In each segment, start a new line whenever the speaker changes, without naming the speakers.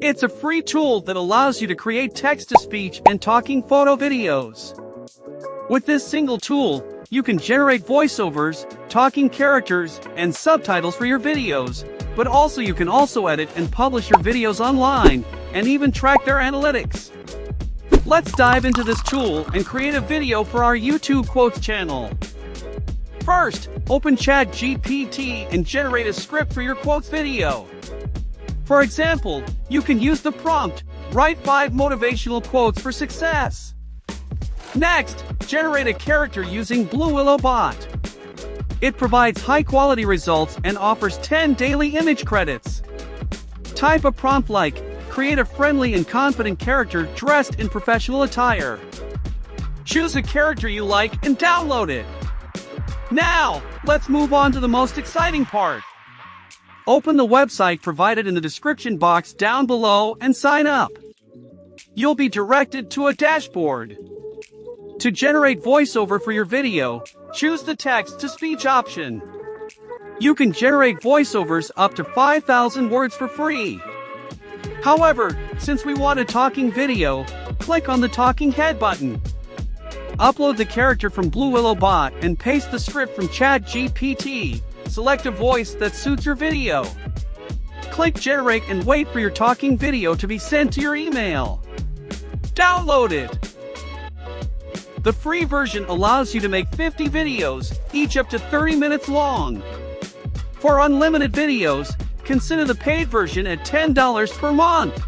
It's a free tool that allows you to create text-to-speech and talking photo videos. With this single tool, you can generate voiceovers, talking characters, and subtitles for your videos, but also you can edit and publish your videos online, and even track their analytics. Let's dive into this tool and create a video for our YouTube Quotes channel. First, open ChatGPT and generate a script for your quotes video. For example, you can use the prompt, "Write 5 motivational quotes for success." Next, generate a character using Blue Willow Bot. It provides high-quality results and offers 10 daily image credits. Type a prompt like, "Create a friendly and confident character dressed in professional attire." Choose a character you like and download it. Now, let's move on to the most exciting part. Open the website provided in the description box down below and sign up. You'll be directed to a dashboard. To generate voiceover for your video, choose the text-to-speech option. You can generate voiceovers up to 5,000 words for free. However, since we want a talking video, click on the talking head button. Upload the character from Blue Willow Bot and paste the script from ChatGPT. Select a voice that suits your video. Click generate and wait for your talking video to be sent to your email. Download it. The free version allows you to make 50 videos, each up to 30 minutes long. For unlimited videos, consider the paid version at $10 per month.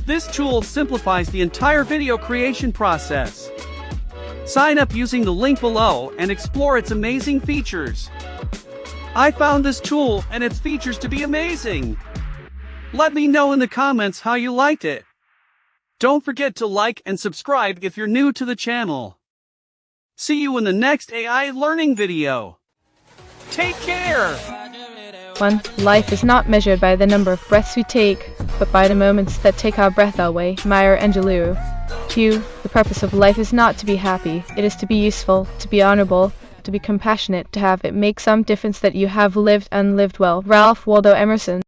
This tool simplifies the entire video creation process. Sign up using the link below and explore its amazing features. I found this tool and its features to be amazing. Let me know in the comments how you liked it. Don't forget to like and subscribe if you're new to the channel. See you in the next AI learning video. Take care!
1. Life is not measured by the number of breaths we take, but by the moments that take our breath away. Maya Angelou. 2. The purpose of life is not to be happy, it is to be useful, to be honorable, to be compassionate, to have it make some difference that you have lived and lived well. Ralph Waldo Emerson.